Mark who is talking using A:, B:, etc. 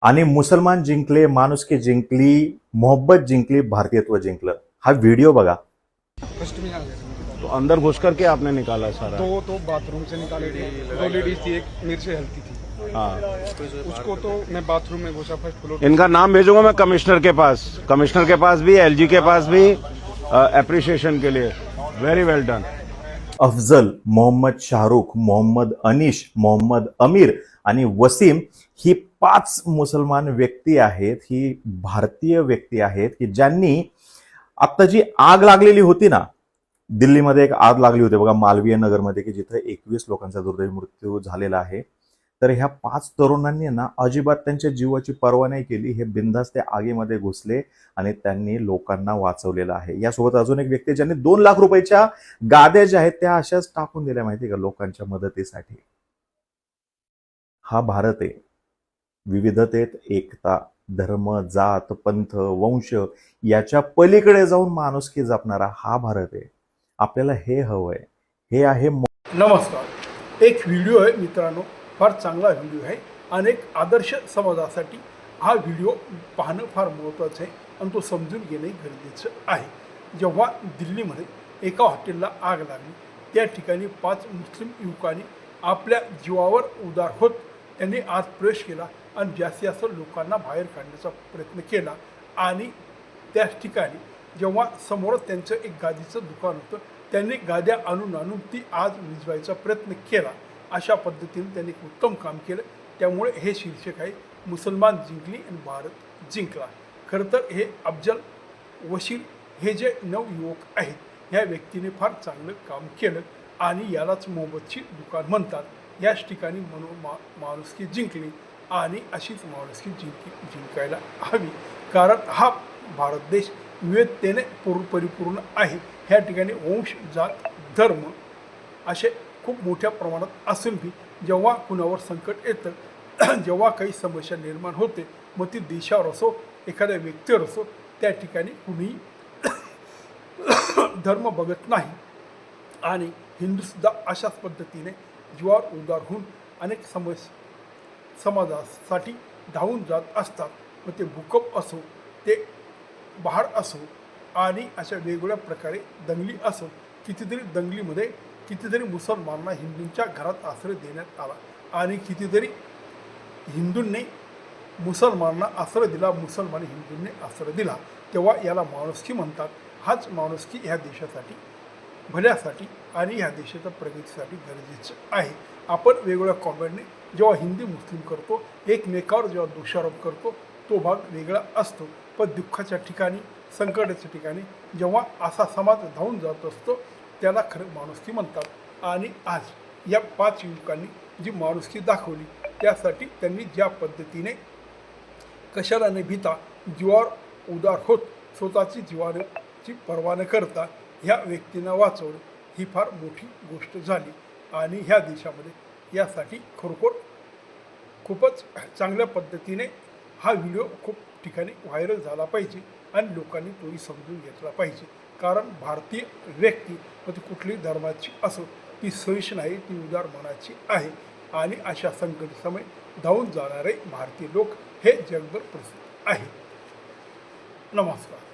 A: आणि मुसलमान जिंकले, माणुसकी जिंकली, मोहब्बत जिंकली, भारतीयत्व जिंकलं। हा व्हिडिओ बघा।
B: फर्स्ट में आ गया
C: तो अंदर घुस करके आपने निकाला सारा?
B: तो बाथरूम से निकाले थे। दो लेडीज थी, एक मेरे से हल्की थी।
C: हाँ,
B: उसको तो मैं बाथरूम में घुसा फर्स्ट फ्लोर।
C: इनका नाम भेजूंगा मैं कमिश्नर के पास भी, एलजी के पास भी एप्रिसिएशन के लिए। वेरी वेल डन।
A: अफजल, मोहम्मद शाहरुख, मोहम्मद अनीश, मोहम्मद अमीर आणि वसीम ही 5 मुसलमान व्यक्ती आहेत, ही भारतीय व्यक्ती आहेत की ज्यांनी आता जी आग लागलेली होती ना, दिल्लीमध्ये एक आग लागली होती बघा, मालवीय नगरमध्ये, की जिथे 21 लोकांचा दुर्दैवी मृत्यू झालेला आहे। तर ह्या 5 तरुणांनी ना अजिबात त्यांच्या जीवाची पर्वा नाही केली। हे बिनधास्त त्या आगीमध्ये घुसले आणि त्यांनी लोकांना वाचवलेलं आहे। यासोबत अजून एक व्यक्ती ज्यांनी 2 लाख रुपयाच्या गाद्या ज्या आहेत त्या अशाच टाकून दिल्या माहिती का लोकांच्या मदतीसाठी। हा भारत आहे, विविधतेत एकता, धर्म, जात, पंथ, वंश याच्या पलीकडे जाऊन माणुसकी जपणारा हा भारत आहे। आपल्याला हे हवंय। हे आहे
D: नमस्कार। एक व्हिडिओ आहे मित्रांनो, फार चांगला व्हिडिओ आहे। अनेक आदर्श समाजासाठी हा व्हिडिओ पाहणं फार महत्त्वाचं आहे आणि तो समजून घेणे गरजेचं आहे। जेव्हा दिल्लीमध्ये एका हॉटेलला आग लागली, त्या ठिकाणी 5 मुस्लिम युवकांनी आपल्या जीवावर उदार होत त्यांनी आत प्रवेश केला आणि जास्तीत जास्त लोकांना बाहेर काढण्याचा प्रयत्न केला। आणि त्याच ठिकाणी जेव्हा समोर त्यांचं एक गादीचं दुकान होतं, त्यांनी गाद्या आणून ती आग विझवायचा प्रयत्न केला। अशा पद्धतीने त्यांनी एक उत्तम काम केलं। त्यामुळे हे शीर्षक आहे, मुसलमान जिंकली आणि भारत जिंकला। खरं तर हे अफजल, वशीर हे जे 9 युवक आहेत, ह्या व्यक्तीने फार चांगलं काम केलं आणि यालाच मोहब्बतची दुकान म्हणतात। याच ठिकाणी म्हणून माणुसकी जिंकली आणि अशीच माणुसकी जिंकायला हवी, कारण हा भारत देश विविधतेने परिपूर्ण आहे। ह्या ठिकाणी वंश, जात, धर्म असे खूप मोठ्या प्रमाणात असूनही जेव्हा कुणावर संकट येतं, जेव्हा काही समस्या निर्माण होते, मग ती देशावर असो, एखाद्या व्यक्तीवर असो, त्या ठिकाणी कुणीही धर्म बघत नाही। आणि हिंदूसुद्धा अशाच पद्धतीने जीवावर उदार होऊन अनेक समाजासाठी धावून जात असतात। मग ते भूकंप असो, ते बहाड असो आणि अशा वेगवेगळ्या प्रकारे दंगली असो, कितीतरी दंगलीमध्ये कितीतरी मुसलमानांना हिंदूंच्या घरात आश्रय देण्यात आला आणि कितीतरी हिंदूंनी मुसलमानांना आश्रय दिला, मुसलमानी हिंदूंनी आश्रय दिला। तेव्हा याला माणुसकी म्हणतात। हाच माणुसकी ह्या देशासाठी, भल्यासाठी आणि ह्या देशाच्या प्रगतीसाठी गरजेचं आहे। आपण वेगवेगळ्या कॉमेंटने जेव्हा हिंदी मुस्लिम करतो, एकमेकावर जेव्हा दोषारोप करतो, तो भाग वेगळा असतो। पण दुःखाच्या ठिकाणी, संकटाच्या ठिकाणी जेव्हा असा समाज धावून जात असतो, त्याला खरं माणुसकी म्हणतात। आणि आज या 5 युवकांनी जी माणुसकी दाखवली, त्यासाठी त्यांनी ज्या पद्धतीने कशाला न भीता जीवावर उदार होत स्वतःची जीवाची पर्वा न करता ह्या व्यक्तींना वाचवलं, ही फार मोठी गोष्ट झाली। आणि ह्या देशामध्ये यासाठी खरोखर खूपच चांगल्या पद्धतीने हा व्हिडिओ खूप ठिकाणी व्हायरल झाला पाहिजे आणि लोकांनी तोही समजून घेतला पाहिजे। कारण भारतीय व्यक्ती मग ती कुठल्याही धर्माची असो, ती सहिष्णू आहे, ती उदार मनाची आहे। आणि अशा संकट समय धावून जाणारे भारतीय लोक हे जगभर प्रसिद्ध आहे। नमस्कार।